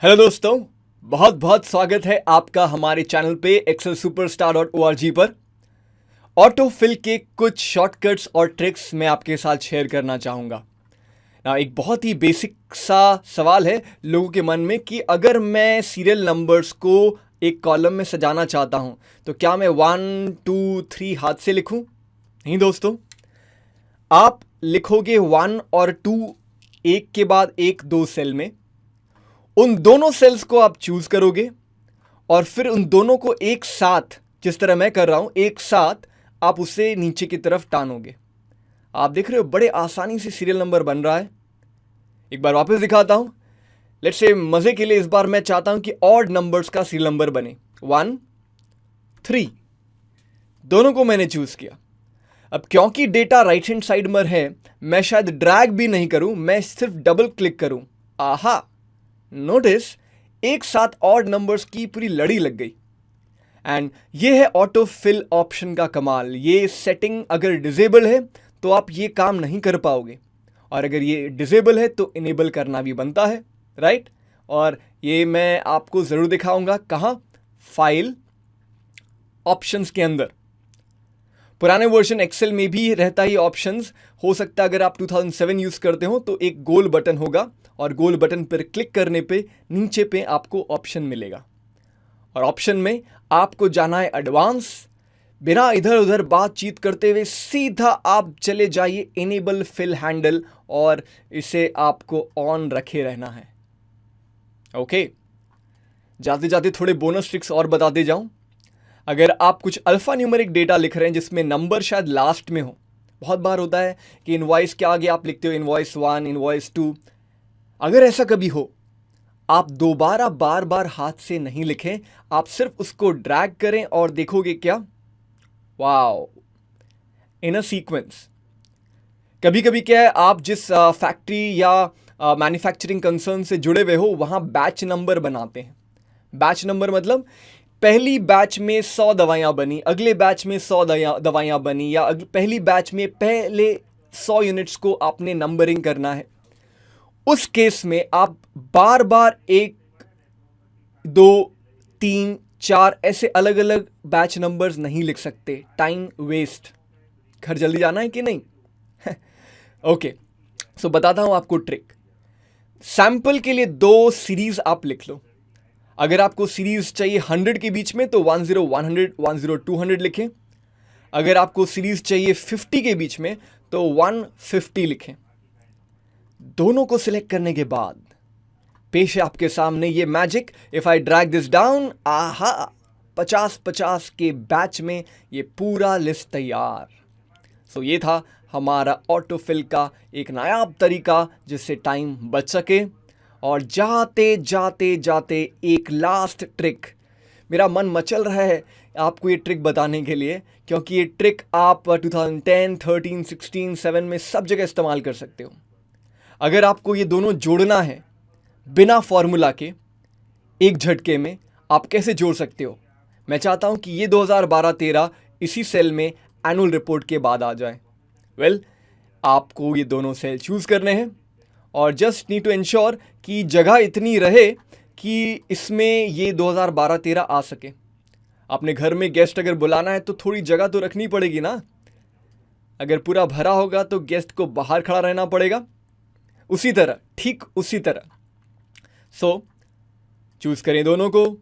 Hello दोस्तों, बहुत बहुत स्वागत है आपका हमारे चैनल पे excelsuperstar.org पर। ऑटो फिल के कुछ शॉर्टकट्स और ट्रिक्स मैं आपके साथ शेयर करना चाहूँगा। एक बहुत ही बेसिक सा सवाल है लोगों के मन में कि अगर मैं सीरियल नंबर्स को एक कॉलम में सजाना चाहता हूँ तो क्या मैं 1 2 3 हाथ से लिखूँ? नहीं दोस्तों, आप लिखोगे 1 और 2 एक के बाद एक दो सेल में। उन दोनों सेल्स को आप चूज करोगे और फिर उन दोनों को एक साथ, जिस तरह मैं कर रहा हूं, एक साथ आप उसे नीचे की तरफ टानोगे। आप देख रहे हो बड़े आसानी से सीरियल नंबर बन रहा है। एक बार वापस दिखाता हूं। लेट्स से मजे के लिए इस बार मैं चाहता हूं कि ऑड नंबर्स का सीरियल नंबर बने। 1 3 दोनों को मैंने चूज किया। अब क्योंकि डेटा राइट हैंड साइड में है, मैं शायद ड्रैग भी नहीं करूं, मैं सिर्फ डबल क्लिक करूं। आहा, नोटिस एक साथ ऑड नंबर्स की पूरी लड़ी लग गई। एंड ये है ऑटो फिल ऑप्शन का कमाल। ये सेटिंग अगर डिसेबल है तो आप ये काम नहीं कर पाओगे, और अगर ये डिसेबल है तो इनेबल करना भी बनता है, राइट? और ये मैं आपको ज़रूर दिखाऊंगा। कहाँ? फाइल ऑप्शंस के अंदर। पुराने वर्जन एक्सेल में भी रहता ही ऑप्शंस। हो सकता है अगर आप 2007 यूज़ करते हो तो एक गोल बटन होगा और गोल बटन पर क्लिक करने पे नीचे पे आपको ऑप्शन मिलेगा, और ऑप्शन में आपको जाना है एडवांस। बिना इधर उधर बातचीत करते हुए सीधा आप चले जाइए इनेबल फिल हैंडल, और इसे आपको ऑन रखे रहना है। ओके, जाते जाते थोड़े बोनस ट्रिक्स और बताते जाऊं। अगर आप कुछ अल्फा न्यूमेरिक डेटा लिख रहे हैं जिसमें नंबर शायद लास्ट में हो, बहुत बार होता है कि इनवॉइस के आगे आप लिखते हो इनवॉइस 1, इनवॉइस 2। अगर ऐसा कभी हो, आप दोबारा बार बार हाथ से नहीं लिखें, आप सिर्फ उसको ड्रैग करें और देखोगे क्या, वाओ, इन अ सीक्वेंस। कभी कभी क्या है, आप जिस फैक्ट्री या मैन्युफैक्चरिंग कंसर्न से जुड़े हुए हो वहां बैच नंबर बनाते हैं। बैच नंबर मतलब पहली बैच में 100 दवाइयां बनी, अगले बैच में 100 दवाइयां बनी, या पहली बैच में पहले 100 यूनिट्स को आपने नंबरिंग करना है। उस केस में आप बार बार 1 2 3 4 ऐसे अलग अलग बैच नंबर्स नहीं लिख सकते, टाइम वेस्ट। घर जल्दी जाना है कि नहीं? ओके, सो बताता हूं आपको ट्रिक। सैंपल के लिए 2 सीरीज आप लिख लो। अगर आपको सीरीज चाहिए 100 के बीच में तो 10 100 10 200 लिखें। अगर आपको सीरीज चाहिए 50 के बीच में तो 150 लिखें। दोनों को सिलेक्ट करने के बाद पेश है आपके सामने ये magic. If I drag this down, आहा, 50-50 के बैच में ये पूरा लिस्ट तैयार। सो ये था हमारा ऑटोफिल का एक नायाब तरीका जिससे टाइम बच सके। और जाते जाते जाते एक लास्ट ट्रिक, मेरा मन मचल रहा है आपको ये ट्रिक बताने के लिए, क्योंकि ये ट्रिक आप 2010, 13, 16, 7 में सब जगह इस्तेमाल कर सकते हो। अगर आपको ये दोनों जोड़ना है बिना फॉर्मूला के, एक झटके में, आप कैसे जोड़ सकते हो? मैं चाहता हूं कि ये 2012-13 इसी सेल में एनुअल रिपोर्ट के बाद आ जाए। वेल, आपको ये दोनों सेल चूज करने हैं और जस्ट नीड टू इंश्योर कि जगह इतनी रहे कि इसमें ये 2012-13 आ सके। अपने घर में गेस्ट अगर बुलाना है तो थोड़ी जगह तो रखनी पड़ेगी ना। अगर पूरा भरा होगा तो गेस्ट को बाहर खड़ा रहना पड़ेगा। उसी तरह, ठीक उसी तरह। सो चूज करें दोनों को,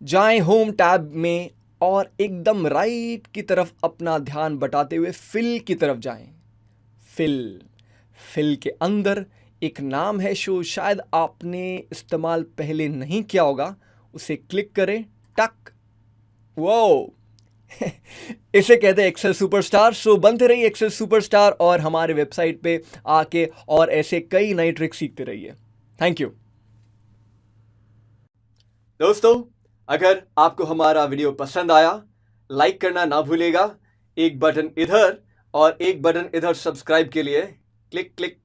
जाएं होम टैब में और एकदम राइट की तरफ अपना ध्यान बटाते हुए फिल की तरफ जाएं। फिल के अंदर एक नाम है जो शायद आपने इस्तेमाल पहले नहीं किया होगा, उसे क्लिक करें, टक। वो इसे कहते हैं एक्सेल सुपरस्टार। सो बनते रहिए एक्सेल सुपरस्टार और हमारे वेबसाइट पे आके और ऐसे कई नई ट्रिक सीखते रहिए। थैंक यू दोस्तों। अगर आपको हमारा वीडियो पसंद आया, लाइक करना ना भूलेगा। एक बटन इधर और एक बटन इधर सब्सक्राइब के लिए, क्लिक क्लिक